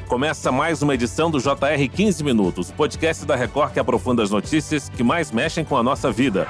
Começa mais uma edição do JR 15 Minutos, podcast da Record que aprofunda as notícias que mais mexem com a nossa vida.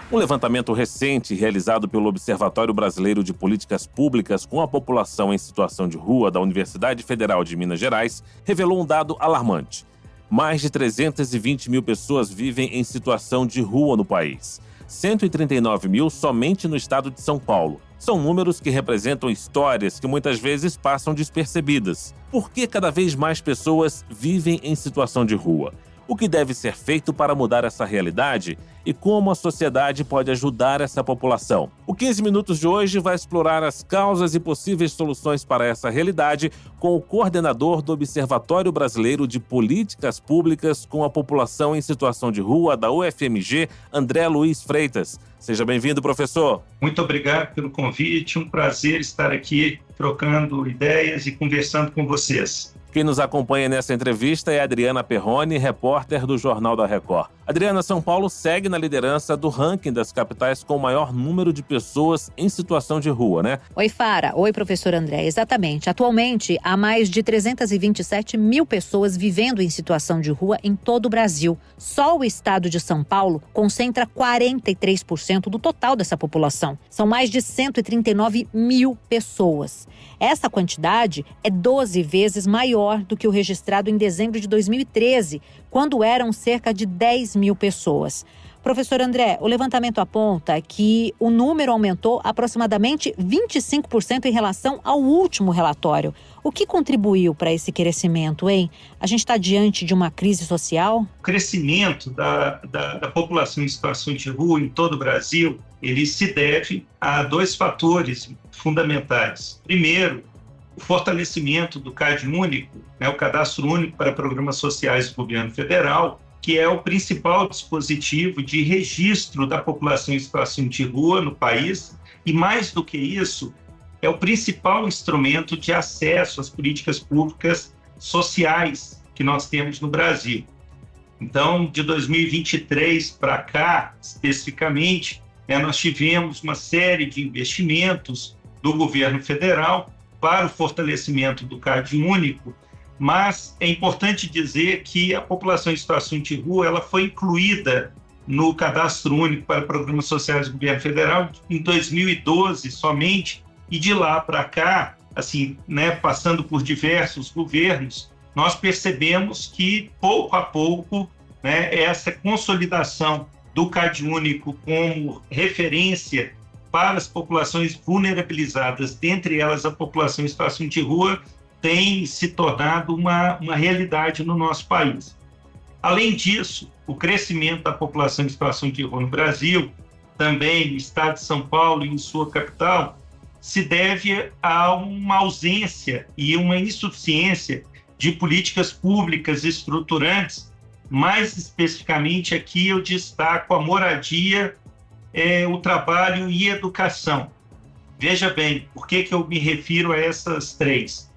Um levantamento recente realizado pelo Observatório Brasileiro de Políticas Públicas com a população em situação de rua da Universidade Federal de Minas Gerais revelou um dado alarmante. Mais de 320 mil pessoas vivem em situação de rua no país. 139 mil somente no estado de São Paulo. São números que representam histórias que muitas vezes passam despercebidas. Por que cada vez mais pessoas vivem em situação de rua? O que deve ser feito para mudar essa realidade e como a sociedade pode ajudar essa população? O 15 Minutos de hoje vai explorar as causas e possíveis soluções para essa realidade com o coordenador do Observatório Brasileiro de Políticas Públicas com a População em Situação de Rua da UFMG, André Luiz Freitas. Seja bem-vindo, professor. Muito obrigado pelo convite, um prazer estar aqui trocando ideias e conversando com vocês. Quem nos acompanha nessa entrevista é Adriana Perrone, repórter do Jornal da Record. Adriana, São Paulo segue na liderança do ranking das capitais com o maior número de pessoas em situação de rua, né? Oi, Fara. Oi, professor André. Exatamente. Atualmente, há mais de 327 mil pessoas vivendo em situação de rua em todo o Brasil. Só o estado de São Paulo concentra 43% do total dessa população. São mais de 139 mil pessoas. Essa quantidade é 12 vezes maior do que o registrado em dezembro de 2013, quando eram cerca de 10 mil pessoas. Professor André, o levantamento aponta que o número aumentou aproximadamente 25% em relação ao último relatório. O que contribuiu para esse crescimento, hein? A gente está diante de uma crise social? O crescimento da população em situação de rua em todo o Brasil, ele se deve a dois fatores fundamentais. Primeiro, o fortalecimento do CAD único, o Cadastro Único para Programas Sociais do Governo Federal, que é o principal dispositivo de registro da população em situação de rua no país, e mais do que isso, é o principal instrumento de acesso às políticas públicas sociais que nós temos no Brasil. Então, de 2023 para cá, especificamente, nós tivemos uma série de investimentos do governo federal para o fortalecimento do CAD único, mas é importante dizer que a população em situação de rua ela foi incluída no Cadastro Único para Programas Sociais do Governo Federal em 2012 somente, e de lá para cá, assim, passando por diversos governos, nós percebemos que, pouco a pouco, essa consolidação do CAD único como referência para as populações vulnerabilizadas, dentre elas a população em situação de rua, tem se tornado uma realidade no nosso país. Além disso, o crescimento da população em situação de rua no Brasil, também no estado de São Paulo e em sua capital, se deve a uma ausência e uma insuficiência de políticas públicas estruturantes. Mais especificamente aqui eu destaco a moradia, o trabalho e a educação. Veja bem, por que eu me refiro a essas três?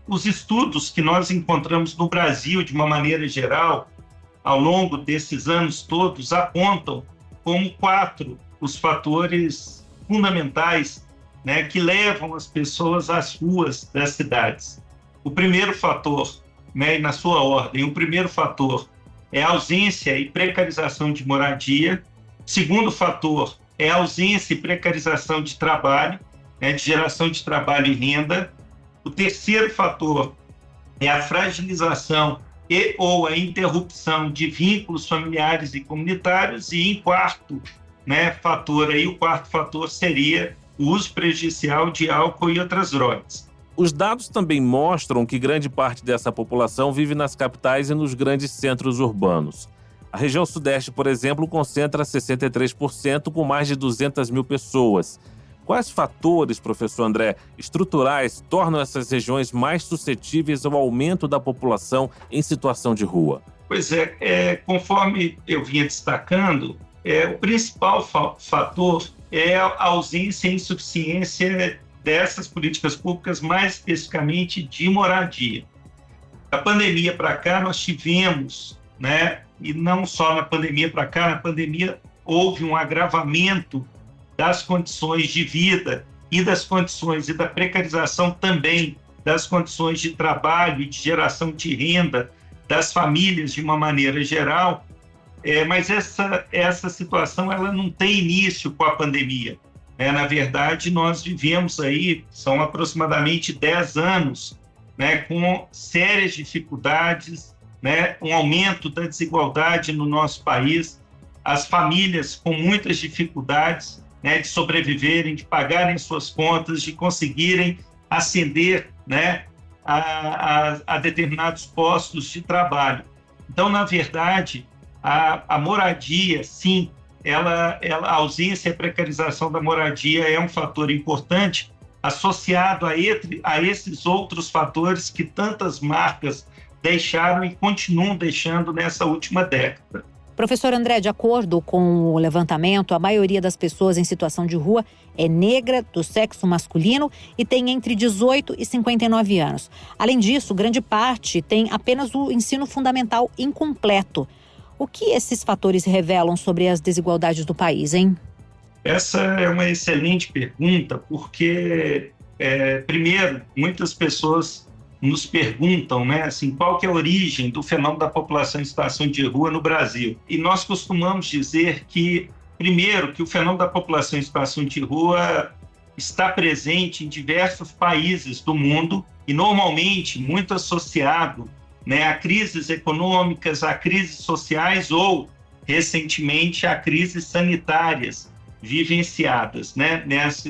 Os estudos que nós encontramos no Brasil, de uma maneira geral, ao longo desses anos todos, apontam como 4 os fatores fundamentais, que levam as pessoas às ruas das cidades. O primeiro fator, na sua ordem, o primeiro fator é a ausência e precarização de moradia. O segundo fator é a ausência e precarização de trabalho, de geração de trabalho e renda. O terceiro fator é a fragilização ou a interrupção de vínculos familiares e comunitários. E em quarto fator, o quarto fator seria o uso prejudicial de álcool e outras drogas. Os dados também mostram que grande parte dessa população vive nas capitais e nos grandes centros urbanos. A região sudeste, por exemplo, concentra 63% com mais de 200 mil pessoas. Quais fatores, professor André, estruturais tornam essas regiões mais suscetíveis ao aumento da população em situação de rua? Pois conforme eu vinha destacando, o principal fator é a ausência e insuficiência dessas políticas públicas, mais especificamente de moradia. Da pandemia para cá, nós tivemos, e não só na pandemia para cá, na pandemia houve um agravamento das condições de vida e das condições e da precarização também das condições de trabalho e de geração de renda das famílias de uma maneira geral, mas essa situação ela não tem início com a pandemia. Na verdade, nós vivemos aí, são aproximadamente 10 anos, com sérias dificuldades, um aumento da desigualdade no nosso país, as famílias com muitas dificuldades de sobreviverem, de pagarem suas contas, de conseguirem ascender a determinados postos de trabalho. Então, na verdade, a moradia, sim, a ausência e a precarização da moradia é um fator importante, associado a esses outros fatores que tantas marcas deixaram e continuam deixando nessa última década. Professor André, de acordo com o levantamento, a maioria das pessoas em situação de rua é negra, do sexo masculino e tem entre 18 e 59 anos. Além disso, grande parte tem apenas o ensino fundamental incompleto. O que esses fatores revelam sobre as desigualdades do país, hein? Essa é uma excelente pergunta, porque, primeiro, muitas pessoas nos perguntam, assim, qual que é a origem do fenômeno da população em situação de rua no Brasil. E nós costumamos dizer que, primeiro, que o fenômeno da população em situação de rua está presente em diversos países do mundo e, normalmente, muito associado a crises econômicas, a crises sociais ou, recentemente, a crises sanitárias vivenciadas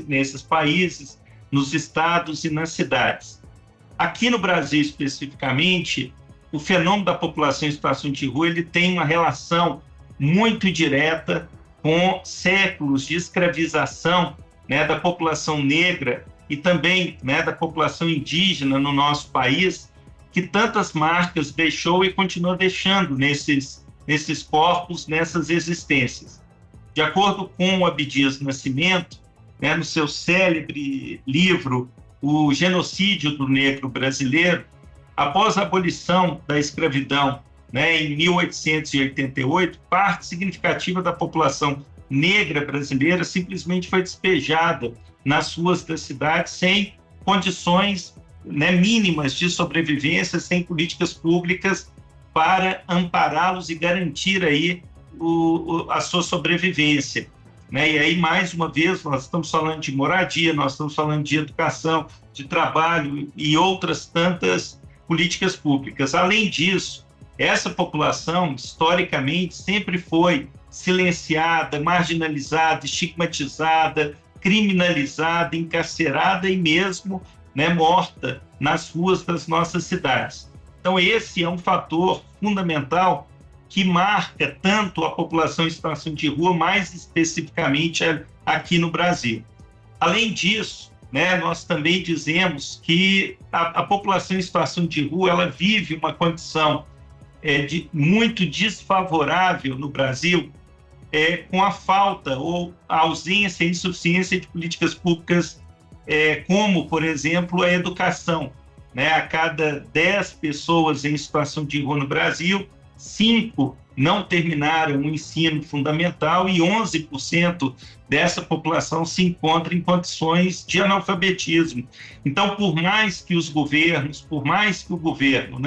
nesses países, nos estados e nas cidades. Aqui no Brasil, especificamente, o fenômeno da população em situação de rua ele tem uma relação muito direta com séculos de escravização da população negra e também da população indígena no nosso país, que tantas marcas deixou e continua deixando nesses corpos, nessas existências. De acordo com o Abdias Nascimento, no seu célebre livro O Genocídio do Negro Brasileiro, após a abolição da escravidão em 1888, parte significativa da população negra brasileira simplesmente foi despejada nas ruas das cidades sem condições mínimas de sobrevivência, sem políticas públicas para ampará-los e garantir aí a sua sobrevivência. E aí, mais uma vez, nós estamos falando de moradia, nós estamos falando de educação, de trabalho e outras tantas políticas públicas. Além disso, essa população, historicamente, sempre foi silenciada, marginalizada, estigmatizada, criminalizada, encarcerada e mesmo morta nas ruas das nossas cidades. Então, esse é um fator fundamental que marca tanto a população em situação de rua, mais especificamente aqui no Brasil. Além disso, nós também dizemos que a população em situação de rua ela vive uma condição muito desfavorável no Brasil, com a falta ou a ausência e insuficiência de políticas públicas, como, por exemplo, a educação. A cada 10 pessoas em situação de rua no Brasil, 5 não terminaram o ensino fundamental e 11% dessa população se encontra em condições de analfabetismo. Então, por mais que os governos, por mais que o governo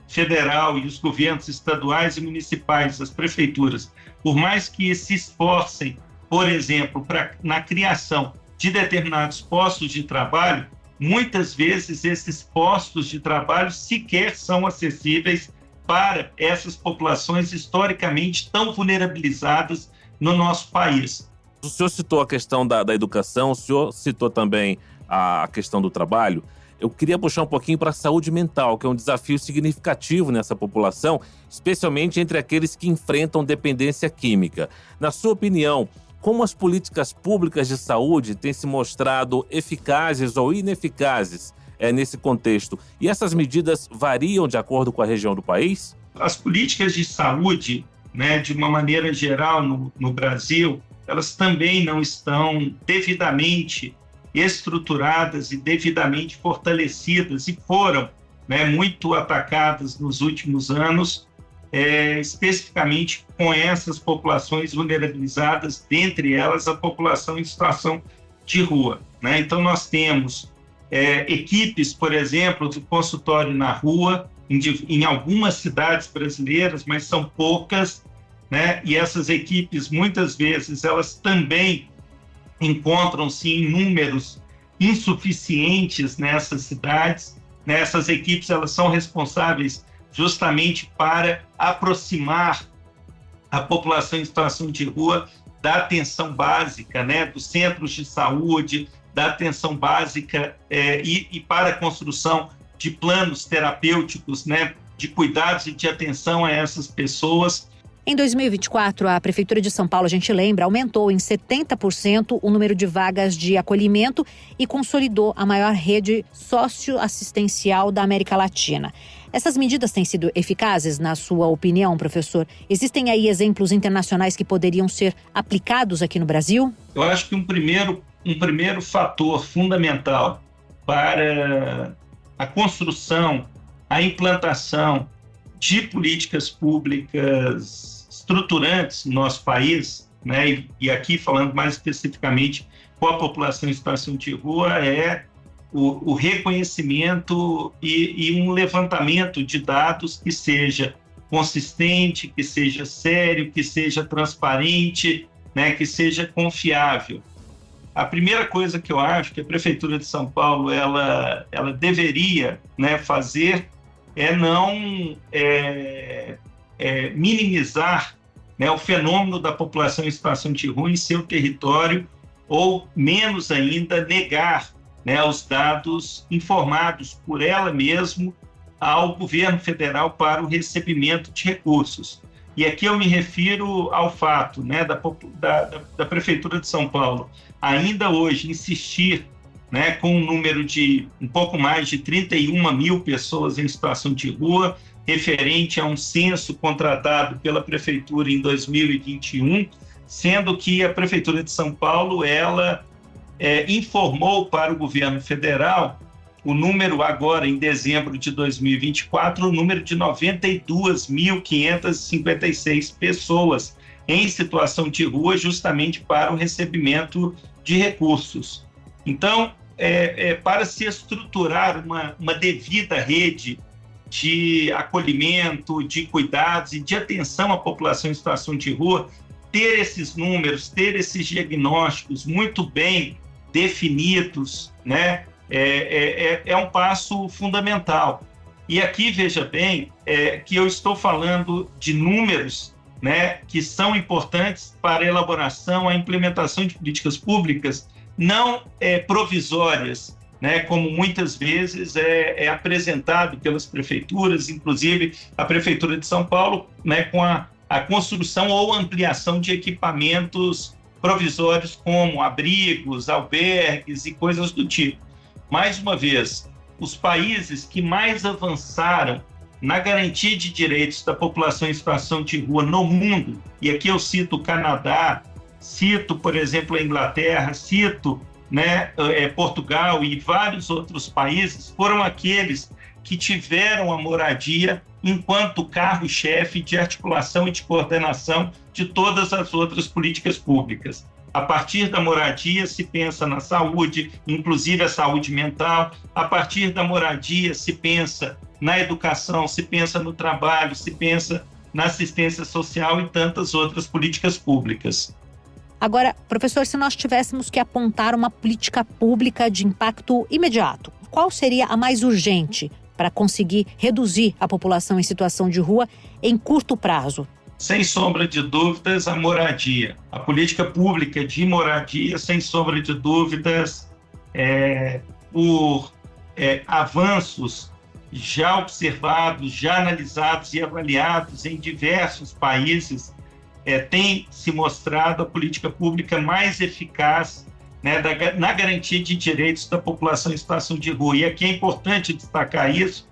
federal e os governos estaduais e municipais, as prefeituras, por mais que se esforcem, por exemplo, na criação de determinados postos de trabalho, muitas vezes esses postos de trabalho sequer são acessíveis para essas populações historicamente tão vulnerabilizadas no nosso país. O senhor citou a questão da educação, o senhor citou também a questão do trabalho. Eu queria puxar um pouquinho para a saúde mental, que é um desafio significativo nessa população, especialmente entre aqueles que enfrentam dependência química. Na sua opinião, como as políticas públicas de saúde têm se mostrado eficazes ou ineficazes nesse contexto? E essas medidas variam de acordo com a região do país? As políticas de saúde, de uma maneira geral no Brasil, elas também não estão devidamente estruturadas e devidamente fortalecidas e foram muito atacadas nos últimos anos, especificamente com essas populações vulnerabilizadas, dentre elas a população em situação de rua. Então, nós temos equipes, por exemplo, do consultório na rua, em algumas cidades brasileiras, mas são poucas, né? E essas equipes, muitas vezes, elas também encontram-se em números insuficientes nessas cidades. Essas equipes, elas são responsáveis justamente para aproximar a população em situação de rua da atenção básica, né? Dos centros de saúde, da atenção básica e para a construção de planos terapêuticos, né? De cuidados e de atenção a essas pessoas. Em 2024, a Prefeitura de São Paulo, a gente lembra, aumentou em 70% o número de vagas de acolhimento e consolidou a maior rede socioassistencial da América Latina. Essas medidas têm sido eficazes, na sua opinião, professor? Existem aí exemplos internacionais que poderiam ser aplicados aqui no Brasil? Eu acho que um primeiro fator fundamental para a construção, a implantação de políticas públicas estruturantes no nosso país, né? E aqui falando mais especificamente com a população em situação de rua, é o reconhecimento e um levantamento de dados que seja consistente, que seja sério, que seja transparente, né? Que seja confiável. A primeira coisa que eu acho que a Prefeitura de São Paulo ela deveria, né, fazer é não minimizar, né, o fenômeno da população em situação de rua em seu território, ou, menos ainda, negar, né, os dados informados por ela mesma ao governo federal para o recebimento de recursos. E aqui eu me refiro ao fato, né, da Prefeitura de São Paulo ainda hoje insistir, né, com um número de um pouco mais de 31 mil pessoas em situação de rua, referente a um censo contratado pela Prefeitura em 2021, sendo que a Prefeitura de São Paulo ela informou para o governo federal o número agora, em dezembro de 2024, o número de 92.556 pessoas em situação de rua, justamente para o recebimento de recursos. Então, para se estruturar uma devida rede de acolhimento, de cuidados e de atenção à população em situação de rua, ter esses números, ter esses diagnósticos muito bem definidos, né, é um passo fundamental. E aqui, veja bem, que eu estou falando de números, né, que são importantes para a elaboração, a implementação de políticas públicas não provisórias, né, como muitas vezes é apresentado pelas prefeituras, inclusive a Prefeitura de São Paulo, né, com a construção ou ampliação de equipamentos provisórios como abrigos, albergues e coisas do tipo. Mais uma vez, os países que mais avançaram na garantia de direitos da população em situação de rua no mundo, e aqui eu cito o Canadá, cito, por exemplo, a Inglaterra, cito, né, Portugal e vários outros países, foram aqueles que tiveram a moradia enquanto carro-chefe de articulação e de coordenação de todas as outras políticas públicas. A partir da moradia se pensa na saúde, inclusive a saúde mental. A partir da moradia se pensa na educação, se pensa no trabalho, se pensa na assistência social e tantas outras políticas públicas. Agora, professor, se nós tivéssemos que apontar uma política pública de impacto imediato, qual seria a mais urgente para conseguir reduzir a população em situação de rua em curto prazo? Sem sombra de dúvidas, a moradia. A política pública de moradia, sem sombra de dúvidas, por avanços já observados, já analisados e avaliados em diversos países, tem se mostrado a política pública mais eficaz, né, na garantia de direitos da população em situação de rua. E aqui é importante destacar isso,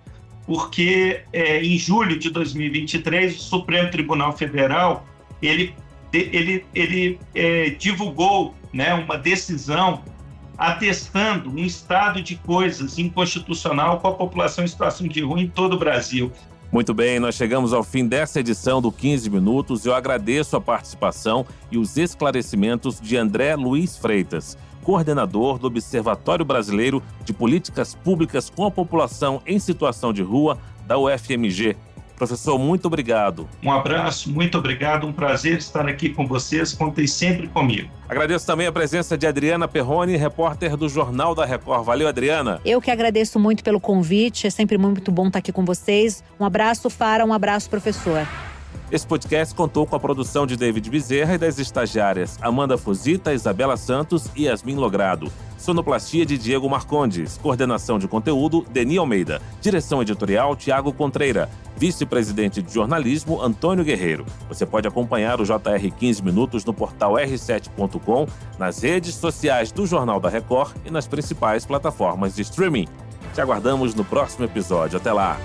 porque em julho de 2023, o Supremo Tribunal Federal ele divulgou, né, uma decisão atestando um estado de coisas inconstitucional com a população em situação de rua em todo o Brasil. Muito bem, nós chegamos ao fim dessa edição do 15 Minutos. Eu agradeço a participação e os esclarecimentos de André Luiz Freitas, coordenador do Observatório Brasileiro de Políticas Públicas com a População em Situação de Rua, da UFMG. Professor, muito obrigado. Um abraço, muito obrigado. Um prazer estar aqui com vocês. Contem sempre comigo. Agradeço também a presença de Adriana Perrone, repórter do Jornal da Record. Valeu, Adriana. Eu que agradeço muito pelo convite. É sempre muito bom estar aqui com vocês. Um abraço, Fara. Um abraço, professor. Esse podcast contou com a produção de David Bezerra e das estagiárias Amanda Fusita, Isabela Santos e Yasmin Logrado. Sonoplastia de Diego Marcondes. Coordenação de conteúdo, Deni Almeida. Direção editorial, Tiago Contreira. Vice-presidente de jornalismo, Antônio Guerreiro. Você pode acompanhar o JR 15 Minutos no portal r7.com, nas redes sociais do Jornal da Record e nas principais plataformas de streaming. Te aguardamos no próximo episódio. Até lá!